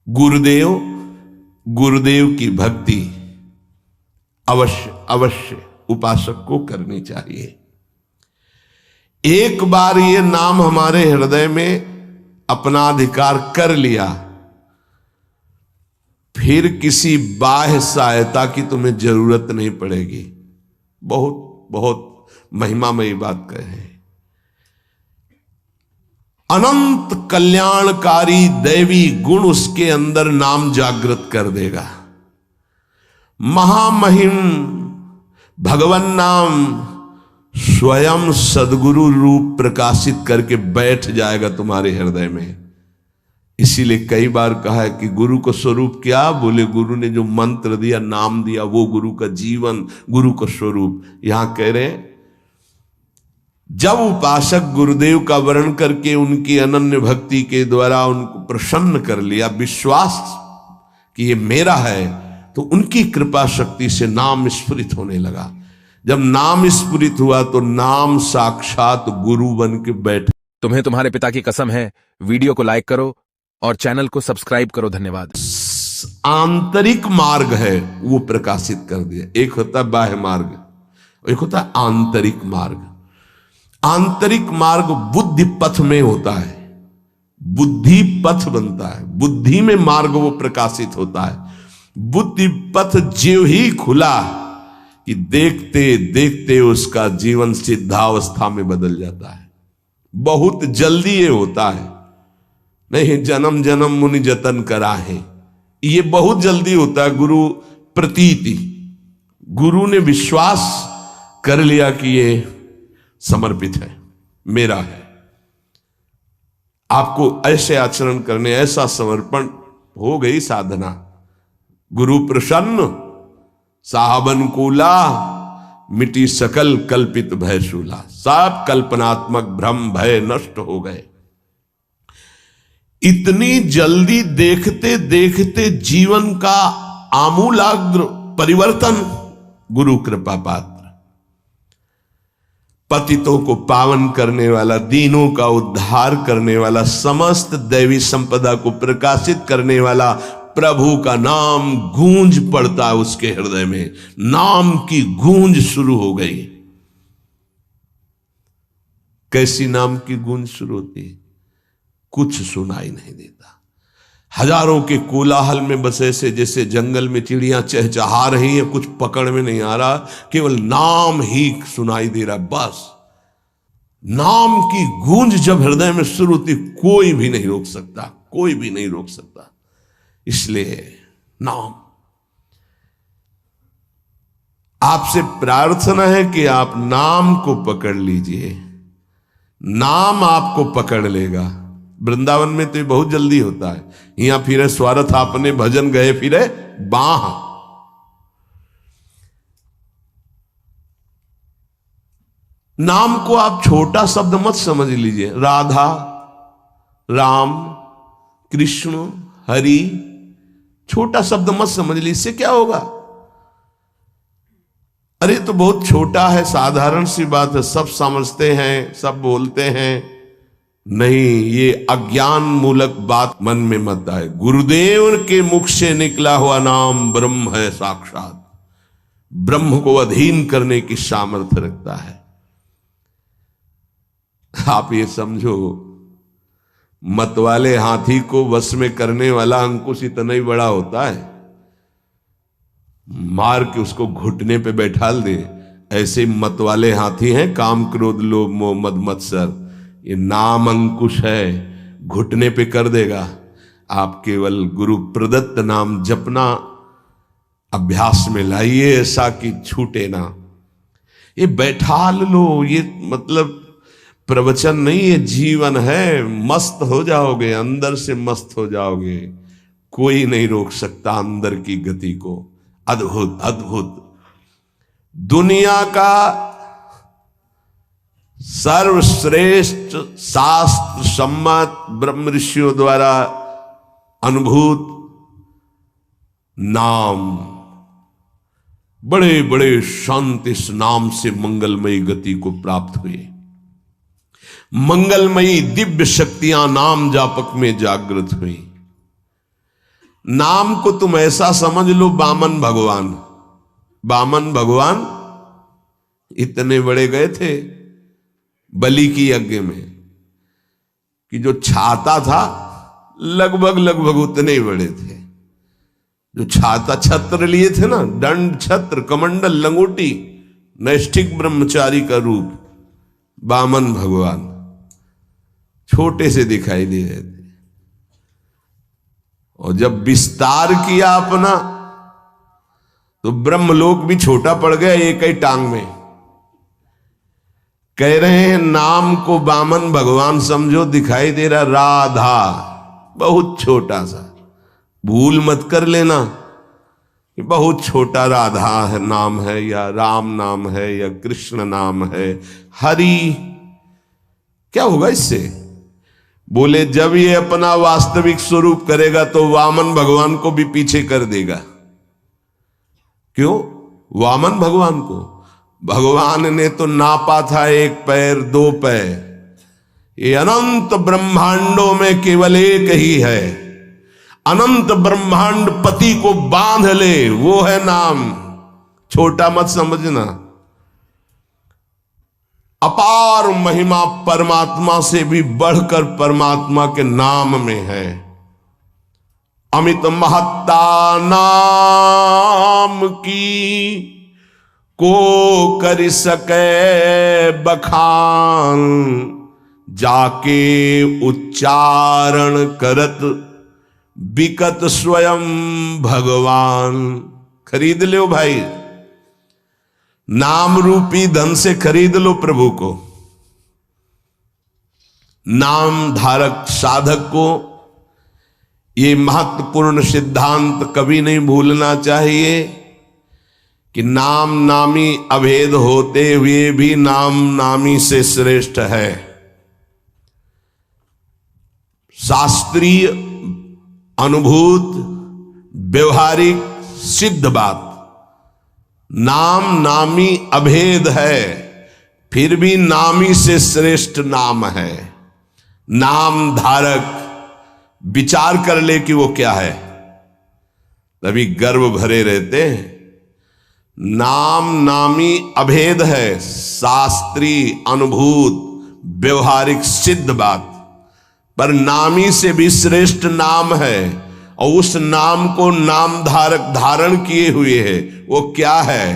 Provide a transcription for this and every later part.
गुरुदेव, गुरुदेव की भक्ति अवश्य अवश्य उपासक को करनी चाहिए। एक बार ये नाम हमारे हृदय में अपना अधिकार कर लिया, फिर किसी बाह्य सहायता की तुम्हें जरूरत नहीं पड़ेगी। बहुत बहुत महिमामयी बात कह रहे हैं। अनंत कल्याणकारी दैवी गुण उसके अंदर नाम जागृत कर देगा। महामहिम भगवान नाम स्वयं सदगुरु रूप प्रकाशित करके बैठ जाएगा तुम्हारे हृदय में। इसीलिए कई बार कहा है कि गुरु को स्वरूप क्या? बोले गुरु ने जो मंत्र दिया, नाम दिया, वो गुरु का जीवन, गुरु को स्वरूप। यहां कह रहे हैं जब उपासक गुरुदेव का वर्ण करके उनकी अनन्य भक्ति के द्वारा उनको प्रसन्न कर लिया, विश्वास कि ये मेरा है, तो उनकी कृपा शक्ति से नाम स्फुरित होने लगा। जब नाम स्फुरित हुआ तो नाम साक्षात गुरु बन के बैठ। तुम्हें तुम्हारे पिता की कसम है, वीडियो को लाइक करो और चैनल को सब्सक्राइब करो। धन्यवाद। आंतरिक मार्ग है वो प्रकाशित कर दिया। एक होता है बाह्य मार्ग, एक होता है आंतरिक मार्ग। आंतरिक मार्ग बुद्धि पथ में होता है, बुद्धि पथ बनता है, बुद्धि में मार्ग वो प्रकाशित होता है। बुद्धि पथ ज्यों ही खुला कि देखते देखते उसका जीवन सिद्धावस्था में बदल जाता है। बहुत जल्दी ये होता है, नहीं जन्म जन्म मुनि जतन करा है, ये बहुत जल्दी होता है। गुरु प्रतीति, गुरु ने विश्वास कर लिया कि ये समर्पित है, मेरा है। आपको ऐसे आचरण करने, ऐसा समर्पण हो गई साधना। गुरु प्रसन्न, साहबन कूला, मिटी सकल कल्पित भय शूला। सब कल्पनात्मक भ्रम भय नष्ट हो गए। इतनी जल्दी देखते देखते जीवन का आमूलाग्र परिवर्तन। गुरु कृपा पात्र, पतितों को पावन करने वाला, दीनों का उद्धार करने वाला, समस्त दैवी संपदा को प्रकाशित करने वाला प्रभु का नाम गूंज पड़ता है उसके हृदय में। नाम की गूंज शुरू हो गई। कैसी नाम की गूंज शुरू होती है? कुछ सुनाई नहीं देता। हजारों के कोलाहल में बस ऐसे जैसे जंगल में चिड़ियां चहचहा रही हैं, कुछ पकड़ में नहीं आ रहा, केवल नाम ही सुनाई दे रहा। बस नाम की गूंज जब हृदय में शुरू होती, कोई भी नहीं रोक सकता, कोई भी नहीं रोक सकता। इसलिए नाम, आपसे प्रार्थना है कि आप नाम को पकड़ लीजिए, नाम आपको पकड़ लेगा। वृंदावन में तो ये बहुत जल्दी होता है। यहां फिरे स्वार्थ आपने भजन गए फिरे बाह। नाम को आप छोटा शब्द मत समझ लीजिए। राधा, राम, कृष्ण, हरि, छोटा शब्द मत समझ लीजिए। इससे क्या होगा? अरे तो बहुत छोटा है, साधारण सी बात है, सब समझते हैं, सब बोलते हैं। नहीं, ये अज्ञान मूलक बात मन में मत आए। गुरुदेव के मुख से निकला हुआ नाम ब्रह्म है साक्षात। ब्रह्म को अधीन करने की सामर्थ्य रखता है। आप ये समझो, मतवाले हाथी को वश में करने वाला अंकुश इतना ही बड़ा होता है, मार के उसको घुटने पे बैठाल दे। ऐसे मतवाले हाथी हैं काम, क्रोध, लोभ, मोह, मद, मत्सर। ये नाम अंकुश है, घुटने पे कर देगा। आप केवल गुरु प्रदत्त नाम जपना अभ्यास में लाइए, ऐसा कि छूटे ना। ये बैठा लो, ये मतलब प्रवचन नहीं, ये जीवन है। मस्त हो जाओगे, अंदर से मस्त हो जाओगे। कोई नहीं रोक सकता अंदर की गति को। अद्भुत अद्भुत। दुनिया का सर्वश्रेष्ठ शास्त्र सम्मत ब्रह्म ऋषियों द्वारा अनुभूत नाम, बड़े बड़े संत इस नाम से मंगलमयी गति को प्राप्त हुए। मंगलमयी दिव्य शक्तियां नाम जापक में जागृत हुई। नाम को तुम ऐसा समझ लो, वामन भगवान। वामन भगवान इतने बड़े गए थे बलि की यज्ञ में कि जो छाता था लगभग लगभग उतने ही बड़े थे। जो छाता छत्र लिए थे ना, दंड छत्र कमंडल लंगोटी, नैष्ठिक ब्रह्मचारी का रूप, वामन भगवान छोटे से दिखाई दे रहे थे। और जब विस्तार किया अपना तो ब्रह्मलोक भी छोटा पड़ गया एक ही टांग में। कह रहे हैं नाम को वामन भगवान समझो, दिखाई दे रहा राधा, बहुत छोटा सा। भूल मत कर लेना कि बहुत छोटा राधा है नाम है, या राम नाम है, या कृष्ण नाम है, हरि। क्या होगा इससे? बोले जब ये अपना वास्तविक स्वरूप करेगा तो वामन भगवान को भी पीछे कर देगा। क्यों? वामन भगवान को भगवान ने तो नापा था एक पैर दो पैर। ये अनंत ब्रह्मांडों में केवल एक ही है। अनंत ब्रह्मांड पति को बांध ले, वो है नाम। छोटा मत समझना। अपार महिमा परमात्मा से भी बढ़कर परमात्मा के नाम में है। अमित महत्ता नाम की को कर सके बखान, जाके उच्चारण करत बिकत स्वयं भगवान। खरीद लो भाई, नाम रूपी धन से खरीद लो प्रभु को। नाम धारक साधक को ये महत्वपूर्ण सिद्धांत कभी नहीं भूलना चाहिए कि नाम नामी अभेद होते हुए भी नाम नामी से श्रेष्ठ है। शास्त्रीय अनुभूत व्यवहारिक सिद्ध बात, नाम नामी अभेद है, फिर भी नामी से श्रेष्ठ नाम है। नाम धारक विचार कर ले कि वो क्या है, तभी गर्व भरे रहते हैं। नाम नामी अभेद है, शास्त्रीय अनुभूत व्यवहारिक सिद्ध बात, पर नामी से भी श्रेष्ठ नाम है। और उस नाम को नाम धारक धारण किए हुए है, वो क्या है?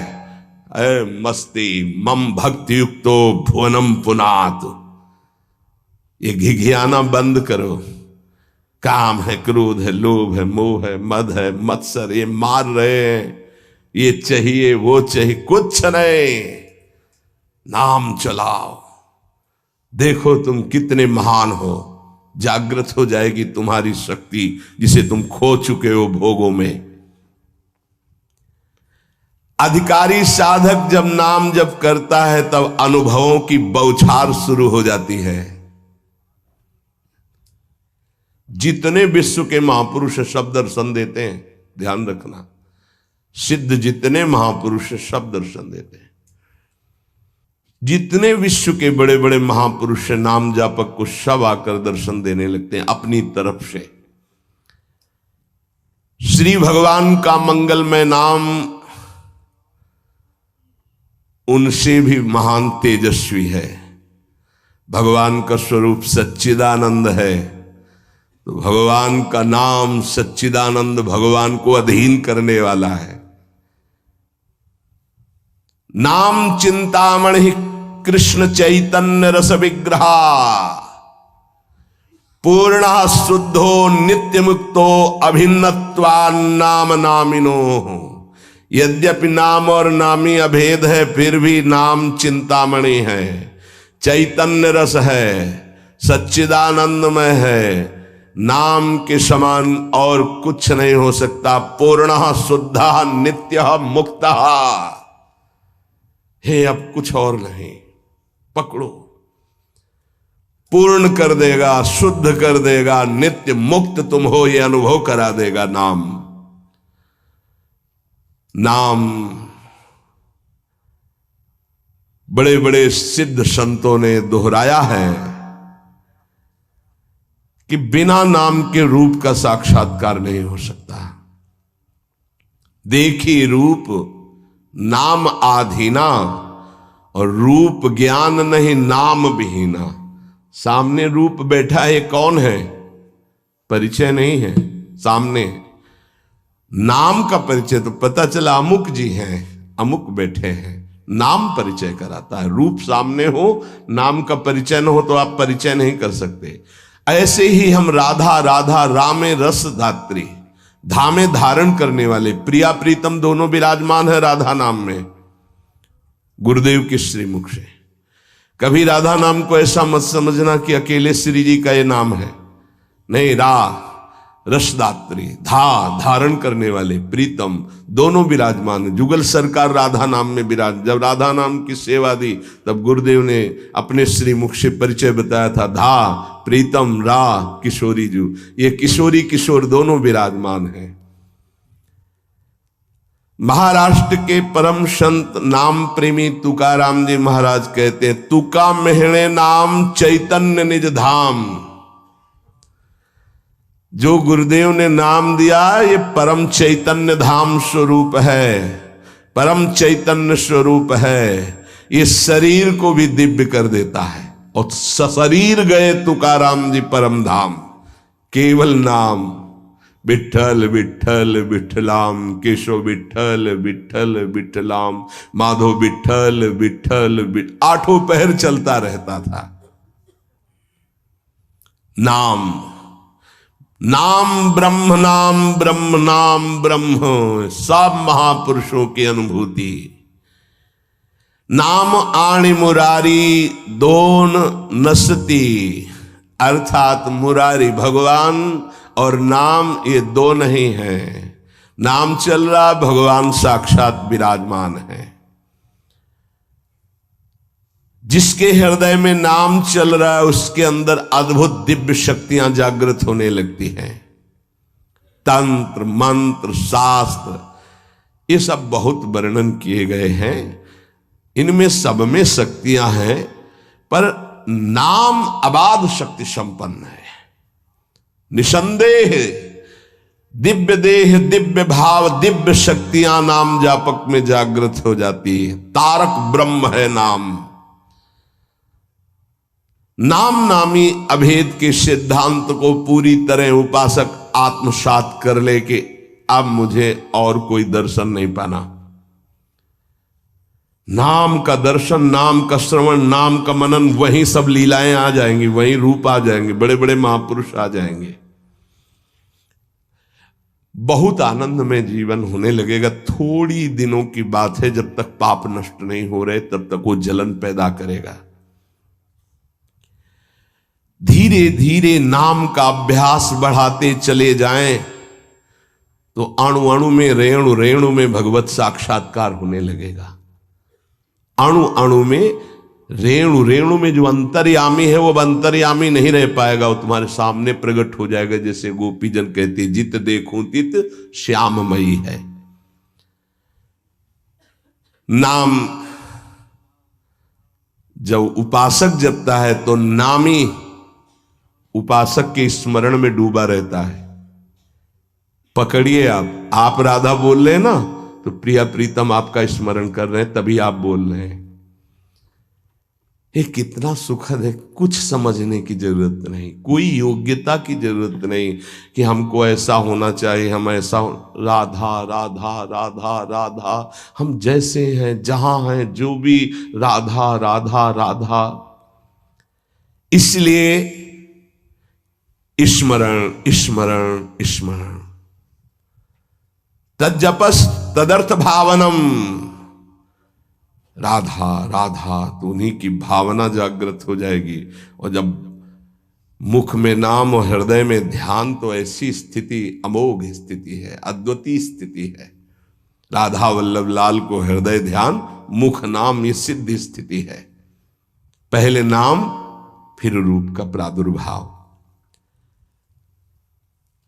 मस्ती मम भक्ति युक्तो भुवनम पुनात। ये घिघियाना बंद करो। काम है, क्रोध है, लोभ है, मोह है, मद है, मत्सर, ये मार रहे हैं, ये चाहिए वो चाहिए, कुछ नहीं। नाम चलाओ, देखो तुम कितने महान हो। जागृत हो जाएगी तुम्हारी शक्ति जिसे तुम खो चुके हो भोगों में। अधिकारी साधक जब नाम जप करता है तब अनुभवों की बौछार शुरू हो जाती है। जितने विश्व के महापुरुष शब्द दर्शन देते हैं, ध्यान रखना, सिद्ध जितने महापुरुष शब्द दर्शन देते हैं, जितने विश्व के बड़े बड़े महापुरुष नाम जापक को सब आकर दर्शन देने लगते हैं अपनी तरफ से। श्री भगवान का मंगलमय नाम उनसे भी महान तेजस्वी है। भगवान का स्वरूप सच्चिदानंद है, तो भगवान का नाम सच्चिदानंद भगवान को अधीन करने वाला है। नाम चिंतामणि कृष्ण चैतन्य रस विग्रहा, पूर्ण शुद्धो नित्य मुक्तो अभिन्नत्वान्नाम नामिनो। यद्यपि नाम और नामी अभेद है, फिर भी नाम चिंतामणि है, चैतन्य रस है, सच्चिदानंदमय है। नाम के समान और कुछ नहीं हो सकता। पूर्ण शुद्ध नित्य मुक्त है, अब कुछ और नहीं। पकड़ो, पूर्ण कर देगा, शुद्ध कर देगा, नित्य मुक्त तुम हो ये अनुभव करा देगा नाम। नाम बड़े बड़े सिद्ध संतों ने दोहराया है कि बिना नाम के रूप का साक्षात्कार नहीं हो सकता। देखी रूप नाम आधीना, और रूप ज्ञान नहीं नाम विहीना। सामने रूप बैठा है, कौन है? परिचय नहीं है सामने। नाम का परिचय तो पता चला अमुक जी हैं, अमुक बैठे हैं। नाम परिचय कराता है। रूप सामने हो, नाम का परिचय न हो तो आप परिचय नहीं कर सकते। ऐसे ही हम राधा राधा रामे रस धात्री, धामे धारण करने वाले, प्रिया प्रीतम दोनों विराजमान है राधा नाम में, गुरुदेव के श्रीमुख से। कभी राधा नाम को ऐसा मत समझना कि अकेले श्री जी का ये नाम है, नहीं। रसदात्री, धारण करने वाले, प्रीतम दोनों विराजमान। जुगल सरकार राधा नाम में विराज। जब राधा नाम की सेवा दी तब गुरुदेव ने अपने श्रीमुख से परिचय बताया था, प्रीतम किशोरी जू। ये किशोरी किशोर दोनों विराजमान हैं। महाराष्ट्र के परम संत नाम प्रेमी तुकाराम जी महाराज कहते हैं, तुका मेहणे नाम चैतन्य निज धाम। जो गुरुदेव ने नाम दिया ये परम चैतन्य धाम स्वरूप है, परम चैतन्य स्वरूप है। ये शरीर को भी दिव्य कर देता है। और सशरीर गए तुकाराम जी परम धाम, केवल नाम विठ्ठल विठ्ठल विठ्ठलाम, केशव विठ्ठल विठ्ठल विठ्ठलाम, माधव विठ्ठल विठ्ठल आठों पहर चलता रहता था। नाम ब्रह्म, नाम ब्रह्म, नाम ब्रह्म, सब महापुरुषों की अनुभूति। नाम आणि मुरारी दोन नसती, अर्थात मुरारी भगवान और नाम ये दो नहीं है। नाम चल रहा, भगवान साक्षात विराजमान है। जिसके हृदय में नाम चल रहा है उसके अंदर अद्भुत दिव्य शक्तियां जागृत होने लगती हैं। तंत्र मंत्र शास्त्र ये सब बहुत वर्णन किए गए हैं, इनमें सब में शक्तियां हैं, पर नाम अबाध शक्ति संपन्न है। निसंदेह दिव्य देह, दिव्य भाव, दिव्य शक्तियां नाम जापक में जागृत हो जाती है। तारक ब्रह्म है नाम। नाम नामी अभेद के सिद्धांत को पूरी तरह उपासक आत्मसात कर ले कि अब मुझे और कोई दर्शन नहीं पाना। नाम का दर्शन, नाम का श्रवण, नाम का मनन, वहीं सब लीलाएं आ जाएंगी, वहीं रूप आ जाएंगे, बड़े बड़े महापुरुष आ जाएंगे। बहुत आनंद में जीवन होने लगेगा। थोड़ी दिनों की बात है, जब तक पाप नष्ट नहीं हो रहे तब तक वो जलन पैदा करेगा। धीरे धीरे नाम का अभ्यास बढ़ाते चले जाएं तो अणु अणु में, रेणु रेणु में भगवत साक्षात्कार होने लगेगा। अणु अणु में, रेणु रेणु में जो अंतर्यामी है वो अंतर्यामी नहीं रह पाएगा, वो तुम्हारे सामने प्रकट हो जाएगा। जैसे गोपीजन कहते, जित देखूं तित श्याममयी है। नाम जब उपासक जपता है तो नामी उपासक के स्मरण में डूबा रहता है। पकड़िए, आप राधा बोल रहे हैं ना, तो प्रिया प्रीतम आपका स्मरण कर रहे हैं, तभी आप बोल रहे हैं। ये कितना सुखद है। कुछ समझने की जरूरत नहीं, कोई योग्यता की जरूरत नहीं कि हमको ऐसा होना चाहिए, हम ऐसा राधा राधा राधा राधा, हम जैसे हैं, जहां हैं, जो भी राधा राधा राधा। इसलिए स्मरण स्मरण स्मरण, तज्जपस तदर्थ भावनम। राधा राधा तो उन्हीं की भावना जागृत हो जाएगी। और जब मुख में नाम और हृदय में ध्यान, तो ऐसी स्थिति अमोघ स्थिति है, अद्वितीय स्थिति है। राधा वल्लभ लाल को हृदय ध्यान, मुख नाम, ये सिद्ध स्थिति है। पहले नाम, फिर रूप का प्रादुर्भाव।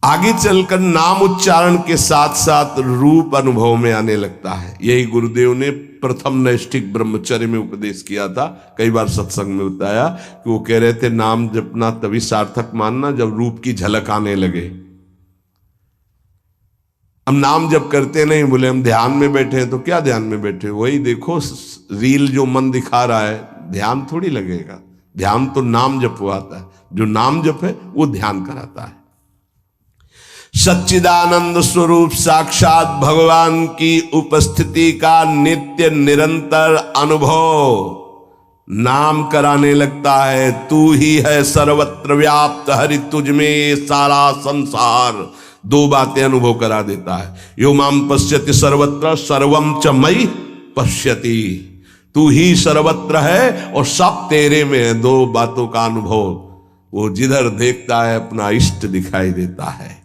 आगे चलकर नाम उच्चारण के साथ साथ रूप अनुभव में आने लगता है। यही गुरुदेव ने प्रथम नैष्ठिक ब्रह्मचर्य में उपदेश किया था, कई बार सत्संग में बताया कि वो कह रहे थे नाम जपना तभी सार्थक मानना जब रूप की झलक आने लगे। हम नाम जप करते नहीं, बोले हम ध्यान में बैठे हैं, तो क्या ध्यान में बैठे, वही देखो रील जो मन दिखा रहा है, ध्यान थोड़ी लगेगा। ध्यान तो नाम जपवाता है, जो नाम जप है वो ध्यान कराता है। सच्चिदानंद स्वरूप साक्षात भगवान की उपस्थिति का नित्य निरंतर अनुभव नाम कराने लगता है। तू ही है सर्वत्र व्याप्त, हरि तुझ में सारा संसार। दो बातें अनुभव करा देता है। यो माम पश्यति सर्वत्र सर्वम च मयि पश्यति, तू ही सर्वत्र है और सब तेरे में है। दो बातों का अनुभव, वो जिधर देखता है अपना इष्ट दिखाई देता है।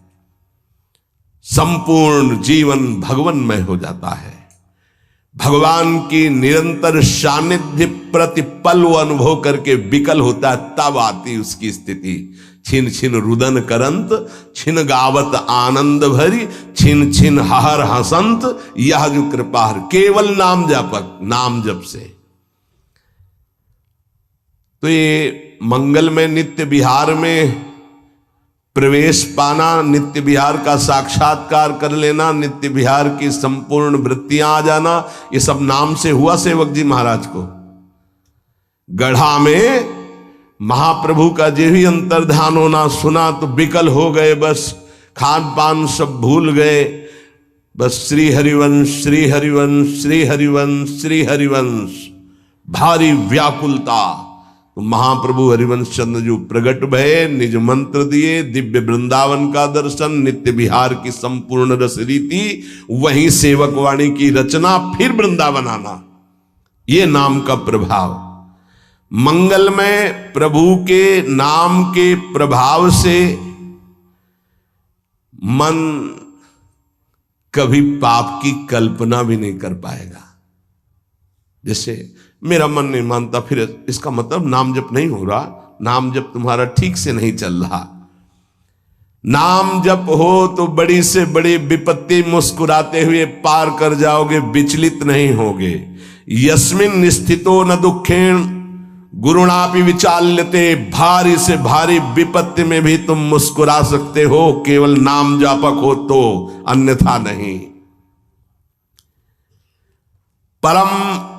संपूर्ण जीवन भगवन्मय हो जाता है। भगवान की निरंतर सानिध्य प्रतिपल वो अनुभव करके विकल होता है, तब आती उसकी स्थिति। छिन छिन रुदन करंत, छिन गावत आनंद भरी, छिन छिन हर हसंत, यह जो कृपा हर। केवल नाम जापक, नाम जप से। तो ये मंगल में नित्य विहार में प्रवेश पाना, नित्य विहार का साक्षात्कार कर लेना, नित्य विहार की संपूर्ण वृत्तियां आ जाना, ये सब नाम से हुआ सेवक जी महाराज को। गढ़ा में महाप्रभु का जो भी अंतर्ध्यान होना सुना तो विकल हो गए, बस खान पान सब भूल गए। बस श्री हरिवंश, श्री हरिवंश, श्री हरिवंश, श्री हरिवंश, भारी व्याकुलता। तो महाप्रभु हरिवंश चंद्र जो प्रगट भये, निज मंत्र दिए, दिव्य वृंदावन का दर्शन, नित्य विहार की संपूर्ण रस रीति, वहीं सेवक वाणी की रचना, फिर वृंदावन आना, ये नाम का प्रभाव। मंगल में प्रभु के नाम के प्रभाव से मन कभी पाप की कल्पना भी नहीं कर पाएगा। जैसे मेरा मन नहीं मानता, फिर इसका मतलब नाम जप नहीं हो रहा, नाम जप तुम्हारा ठीक से नहीं चल रहा। नाम जप हो तो बड़ी से बड़ी विपत्ति मुस्कुराते हुए पार कर जाओगे, विचलित नहीं होगे। यस्मिन स्थितो न दुखेण गुरुणापि विचाल्यते, भारी से भारी विपत्ति में भी तुम मुस्कुरा सकते हो, केवल नाम जापक हो तो, अन्यथा नहीं। परम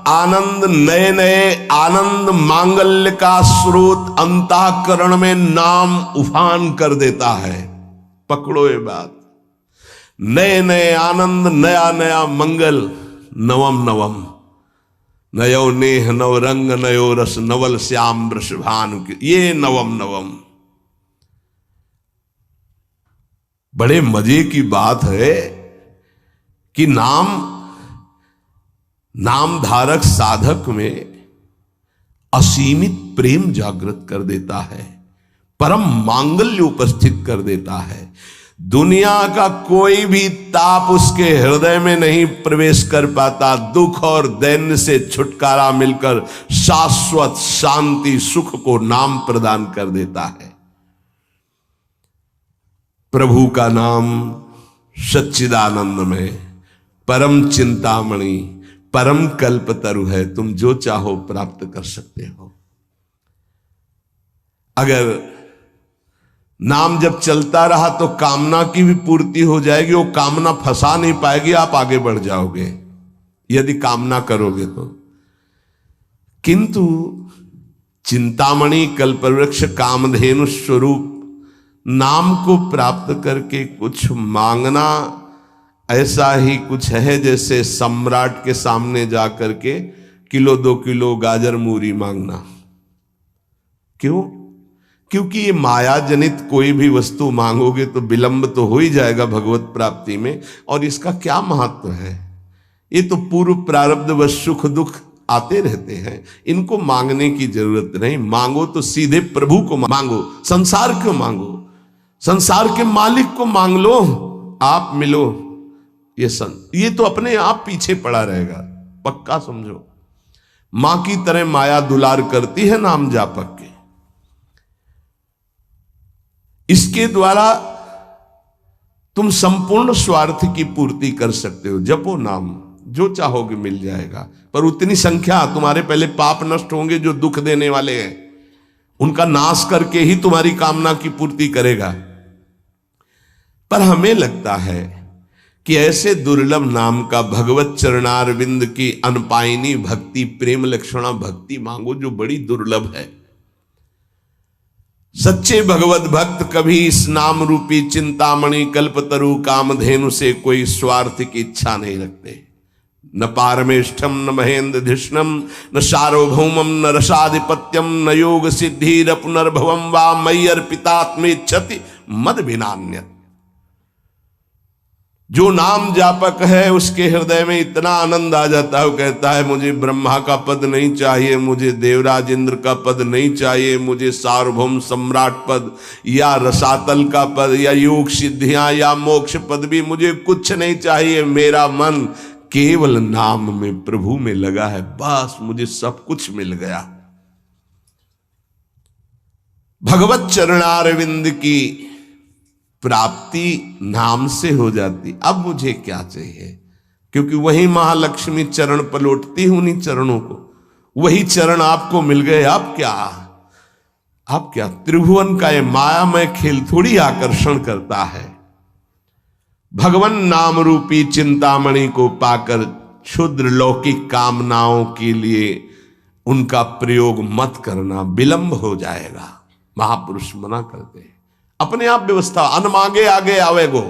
आनंद, नए नए आनंद मांगल्य का स्रोत अंतःकरण में नाम उफान कर देता है। पकड़ो ये बात, नए नए आनंद, नया नया मंगल, नवम नवम, नयो नेह नव रंग, नयो रस, नवल श्याम वृषभानु, ये नवम नवम। बड़े मजे की बात है कि नाम धारक साधक में असीमित प्रेम जागृत कर देता है, परम मांगल्य उपस्थित कर देता है। दुनिया का कोई भी ताप उसके हृदय में नहीं प्रवेश कर पाता। दुख और दैन्य से छुटकारा मिलकर शाश्वत शांति सुख को नाम प्रदान कर देता है। प्रभु का नाम सच्चिदानंद में परम चिंतामणि, परम कल्पतरु है। तुम जो चाहो प्राप्त कर सकते हो। अगर नाम जब चलता रहा तो कामना की भी पूर्ति हो जाएगी, वो कामना फंसा नहीं पाएगी, आप आगे बढ़ जाओगे यदि कामना करोगे तो। किंतु चिंतामणि, कल्पवृक्ष, कामधेनु स्वरूप नाम को प्राप्त करके कुछ मांगना ऐसा ही कुछ है जैसे सम्राट के सामने जाकर के किलो 2 किलो गाजर मूरी मांगना। क्यों? क्योंकि ये माया जनित कोई भी वस्तु मांगोगे तो विलंब तो हो ही जाएगा भगवत प्राप्ति में, और इसका क्या महत्व है? ये तो पूर्व प्रारब्ध व सुख दुख आते रहते हैं, इनको मांगने की जरूरत नहीं। मांगो तो सीधे प्रभु को मांगो, संसार क्यों मांगो? संसार के मालिक को मांग लो, आप मिलो। ये तो अपने आप पीछे पड़ा रहेगा, पक्का समझो। मां की तरह माया दुलार करती है नाम जापक के। इसके द्वारा तुम संपूर्ण स्वार्थ की पूर्ति कर सकते हो। जपो नाम, जो चाहोगे मिल जाएगा, पर उतनी संख्या तुम्हारे पहले पाप नष्ट होंगे जो दुख देने वाले हैं, उनका नाश करके ही तुम्हारी कामना की पूर्ति करेगा। पर हमें लगता है कि ऐसे दुर्लभ नाम का भगवत चरणारविंद की अनपायनी भक्ति, प्रेम लक्षणा भक्ति मांगो जो बड़ी दुर्लभ है। सच्चे भगवत भक्त कभी इस नाम रूपी चिंतामणि कल्पतरु कामधेनु से कोई स्वार्थ की इच्छा नहीं रखते। न पारमेष्ठम न महेंद्र धिष्णम न सार्वभौमम न रसाधिपत्यम न योग सिद्धि पुनर्भवम वा मयि अर्पितात्मेच्छति मद विनान्यत। जो नाम जापक है उसके हृदय में इतना आनंद आ जाता है, वो कहता है मुझे ब्रह्मा का पद नहीं चाहिए, मुझे देवराज इंद्र का पद नहीं चाहिए, मुझे सार्वभौम सम्राट पद या रसातल का पद या योग सिद्धियां या मोक्ष पद भी मुझे कुछ नहीं चाहिए। मेरा मन केवल नाम में, प्रभु में लगा है, बस मुझे सब कुछ मिल गया। भगवत चरणारविंद की प्राप्ति नाम से हो जाती। अब मुझे क्या चाहिए, क्योंकि वही महालक्ष्मी चरण पलटती हूं उन्हीं चरणों को, वही चरण आपको मिल गए। अब क्या त्रिभुवन का ये मायामय खेल थोड़ी आकर्षण करता है। भगवान नाम रूपी चिंतामणि को पाकर क्षुद्र लौकिक कामनाओं के लिए उनका प्रयोग मत करना, विलंब हो जाएगा। महापुरुष मना करते हैं। अपने आप व्यवस्था, अन मांगे आगे आवेगो,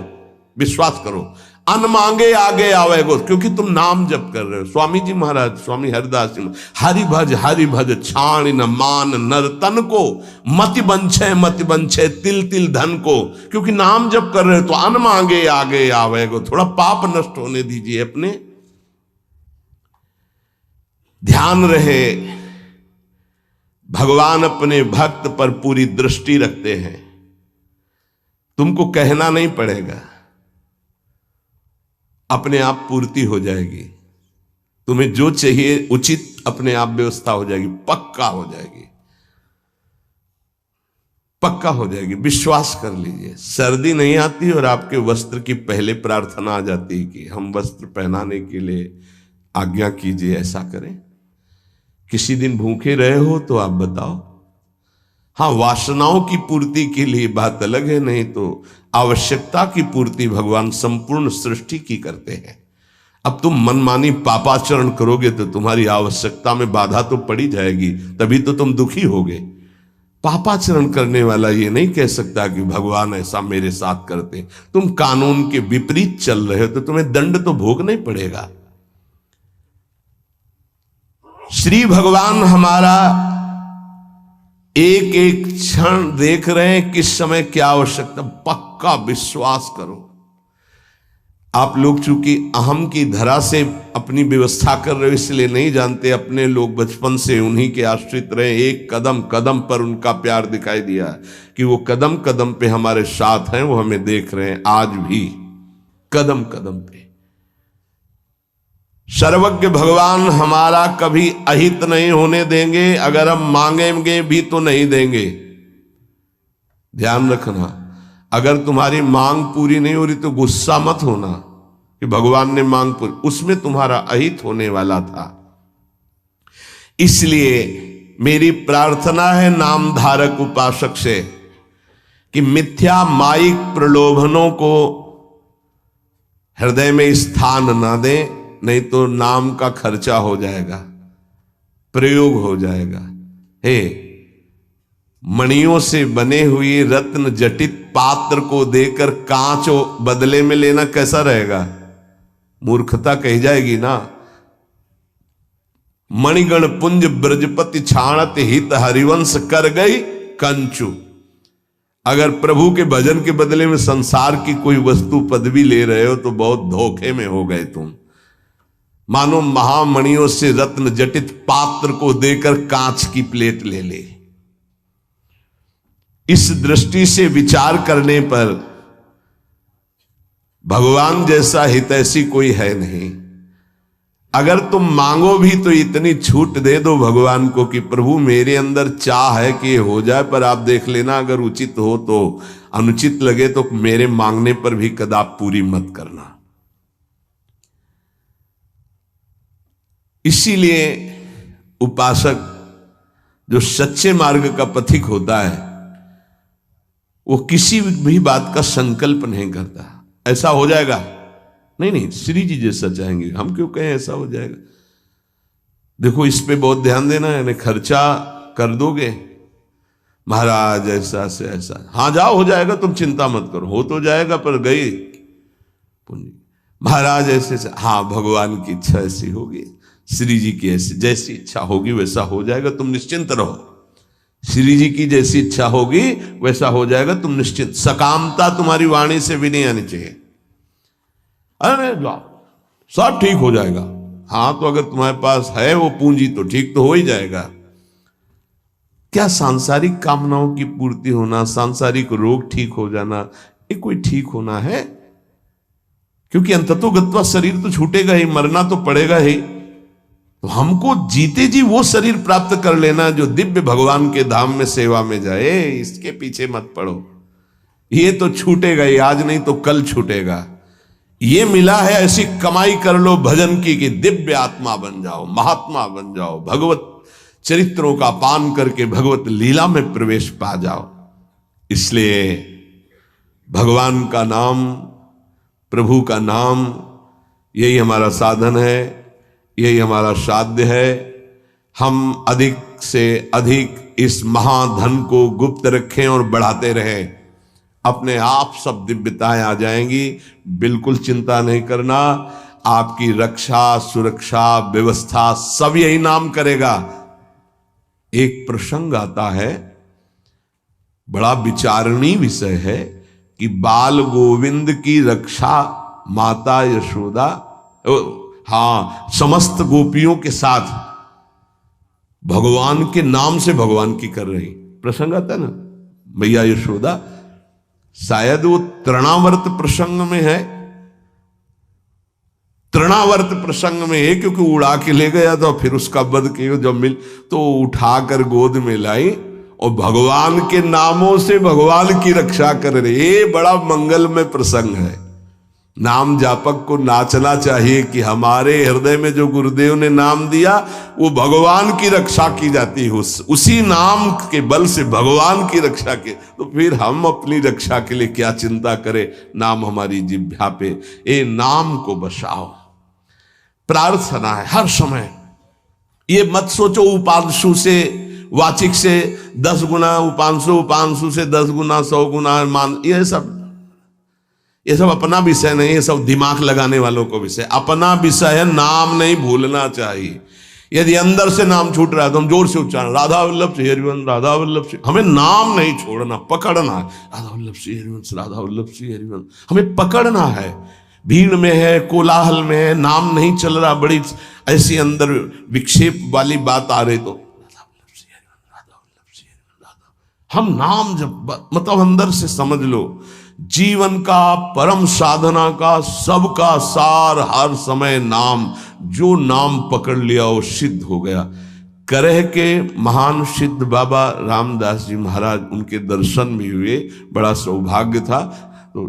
विश्वास करो, अन मांगे आगे आवेगो, क्योंकि तुम नाम जप कर रहे हो। स्वामी जी महाराज, स्वामी हरिदास जी, हरि भज छाण न मान नर तन को, मति बंछे तिल तिल धन को। क्योंकि नाम जप कर रहे हो तो अन मांगे आगे आवेगो। थोड़ा पाप नष्ट होने दीजिए अपने। ध्यान रहे, भगवान अपने भक्त पर पूरी दृष्टि रखते हैं। तुमको कहना नहीं पड़ेगा, अपने आप पूर्ति हो जाएगी। तुम्हें जो चाहिए उचित अपने आप व्यवस्था हो जाएगी, पक्का हो जाएगी, पक्का हो जाएगी। विश्वास कर लीजिए। सर्दी नहीं आती और आपके वस्त्र की पहले प्रार्थना आ जाती है कि हम वस्त्र पहनाने के लिए आज्ञा कीजिए, ऐसा करें। किसी दिन भूखे रहे हो तो आप बताओ। हाँ, वासनाओं की पूर्ति के लिए बात अलग है, नहीं तो आवश्यकता की पूर्ति भगवान संपूर्ण सृष्टि की करते हैं। अब तुम मनमानी पापाचरण करोगे तो तुम्हारी आवश्यकता में बाधा तो पड़ी जाएगी, तभी तो तुम दुखी होगे। पापाचरण करने वाला ये नहीं कह सकता कि भगवान ऐसा मेरे साथ करते। तुम कानून के विपरीत चल रहे हो तो तुम्हें दंड तो भोगना ही पड़ेगा। श्री भगवान हमारा एक एक क्षण देख रहे हैं, किस समय क्या आवश्यकता। पक्का विश्वास करो। आप लोग चूंकि अहम की धरा से अपनी व्यवस्था कर रहे हो इसलिए नहीं जानते, अपने लोग बचपन से उन्हीं के आश्रित रहे। एक कदम कदम पर उनका प्यार दिखाई दिया कि वो कदम कदम पे हमारे साथ हैं, वो हमें देख रहे हैं आज भी कदम कदम पे। सर्वज्ञ भगवान हमारा कभी अहित नहीं होने देंगे, अगर हम मांगेंगे भी तो नहीं देंगे। ध्यान रखना, अगर तुम्हारी मांग पूरी नहीं हो रही तो गुस्सा मत होना कि भगवान ने मांग पूरी, उसमें तुम्हारा अहित होने वाला था। इसलिए मेरी प्रार्थना है नाम धारक उपासक से कि मिथ्या माइक प्रलोभनों को हृदय में स्थान ना दें, नहीं तो नाम का खर्चा हो जाएगा, प्रयोग हो जाएगा। हे, मणियों से बने हुए रत्न जटित पात्र को देकर कांच बदले में लेना कैसा रहेगा? मूर्खता कही जाएगी ना। मणिगण पुंज ब्रजपति छाणत हित हरिवंश कर गई कंचु। अगर प्रभु के भजन के बदले में संसार की कोई वस्तु पदवी ले रहे हो तो बहुत धोखे में हो गए तुम। मानो महामणियों से रत्न जटित पात्र को देकर कांच की प्लेट ले ले। इस दृष्टि से विचार करने पर भगवान जैसा हितैषी कोई है नहीं। अगर तुम मांगो भी तो इतनी छूट दे दो भगवान को कि प्रभु मेरे अंदर चाह है कि ये हो जाए, पर आप देख लेना अगर उचित हो तो, अनुचित लगे तो मेरे मांगने पर भी कदाप पूरी मत करना। इसीलिए उपासक जो सच्चे मार्ग का पथिक होता है वो किसी भी बात का संकल्प नहीं करता ऐसा हो जाएगा, नहीं नहीं श्री जी जैसा चाहेंगे, हम क्यों कहें ऐसा हो जाएगा। देखो इस पे बहुत ध्यान देना है, यानी खर्चा कर दोगे महाराज ऐसा से ऐसा, हाँ जाओ हो जाएगा, तुम चिंता मत करो, हो तो जाएगा पर गई पुण्य। महाराज ऐसे से, हाँ भगवान की इच्छा ऐसी होगी, श्री जी की ऐसी जैसी इच्छा होगी वैसा हो जाएगा, तुम निश्चिंत रहो। श्री जी की जैसी इच्छा होगी वैसा हो जाएगा, तुम निश्चिंत, सकामता तुम्हारी वाणी से भी नहीं आनी चाहिए। अरे जाओ सब ठीक हो जाएगा, हाँ तो अगर तुम्हारे पास है वो पूंजी तो ठीक तो हो ही जाएगा। क्या सांसारिक कामनाओं की पूर्ति होना, सांसारिक रोग ठीक हो जाना, ये कोई ठीक होना है? क्योंकि अंततोगत्वा शरीर तो छूटेगा ही, मरना तो पड़ेगा ही। तो हमको जीते जी वो शरीर प्राप्त कर लेना जो दिव्य भगवान के धाम में सेवा में जाए, इसके पीछे मत पड़ो। ये तो छूटेगा ही, आज नहीं तो कल छूटेगा। ये मिला है ऐसी कमाई कर लो भजन की कि दिव्य आत्मा बन जाओ, महात्मा बन जाओ, भगवत चरित्रों का पान करके भगवत लीला में प्रवेश पा जाओ। इसलिए भगवान का नाम, प्रभु का नाम, यही हमारा साधन है, यही हमारा साध्य है। हम अधिक से अधिक इस महाधन को गुप्त रखें और बढ़ाते रहें, अपने आप सब दिव्यताएं आ जाएंगी। बिल्कुल चिंता नहीं करना, आपकी रक्षा सुरक्षा व्यवस्था सब यही नाम करेगा। एक प्रसंग आता है, बड़ा विचारणीय विषय है कि बाल गोविंद की रक्षा माता यशोदा, हाँ समस्त गोपियों के साथ भगवान के नाम से भगवान की कर रही प्रसंग आता है ना, मैया यशोदा, शायद वो तृणावर्त प्रसंग में है, तृणावर्त प्रसंग में है, क्योंकि उड़ा के ले गया था, फिर उसका वध किया, जब मिल तो उठाकर गोद में लाई और भगवान के नामों से भगवान की रक्षा कर रही। ये बड़ा मंगलमय प्रसंग है। नाम जापक को नाचना चाहिए कि हमारे हृदय में जो गुरुदेव ने नाम दिया वो भगवान की रक्षा की जाती है, उसी नाम के बल से भगवान की रक्षा के, तो फिर हम अपनी रक्षा के लिए क्या चिंता करें। नाम हमारी जिह्वा पे, ये नाम को बसाओ। प्रार्थना है हर समय, ये मत सोचो उपांशु से वाचिक से 10 गुना, उपांशु उपांशु से 10 गुना 100 गुना मान, ये सब अपना विषय नहीं, ये सब दिमाग लगाने वालों को विषय। अपना विषय है नाम नहीं भूलना चाहिए। यदि अंदर से नाम छूट रहा है तो हम जोर से उच्चारण, राधा वल्लभ श्री हरिवंश, राधा वल्लभ श्री, हमें नाम नहीं छोड़ना, पकड़ना है। राधा वल्लभ श्री हरिवंश, राधा वल्लभ श्री हरिवंश, हमें पकड़ना है। भीड़ में है, कोलाहल में है, नाम नहीं चल रहा, बड़ी ऐसी अंदर विक्षेप वाली बात आ रही तो राधा वल्लभ श्री हरिवंश, राधा वल्लभ श्री हरिवंश, राधा। हम नाम जब मतलब अंदर से समझ लो, जीवन का परम साधना का सबका सार हर समय नाम, जो नाम पकड़ लिया वो सिद्ध हो गया। करह के महान सिद्ध बाबा रामदास जी महाराज, उनके दर्शन भी हुए, बड़ा सौभाग्य था। तो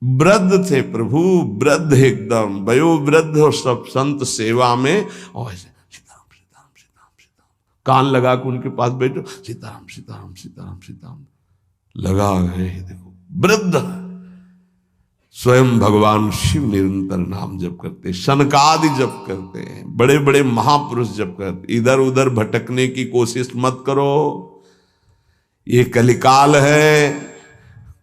वृद्ध थे प्रभु, वृद्ध एकदम वयोवृद्ध, और सब संत सेवा में, और ऐसे सीताराम सीताराम सीताराम सीताराम, कान लगा के उनके पास बैठो, सीताराम सीताराम सीताराम सीताराम लगा गए। देखो वृद्ध, स्वयं भगवान शिव निरंतर नाम जप करते, शनकादि जप करते हैं, बड़े बड़े महापुरुष जप करते। इधर उधर भटकने की कोशिश मत करो, ये कलिकाल है,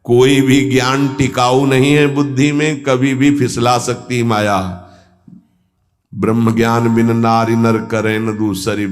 कोई भी ज्ञान टिकाऊ नहीं है बुद्धि में, कभी भी फिसला सकती माया। ब्रह्म ज्ञान बिन नारी नर करे न दूसरी।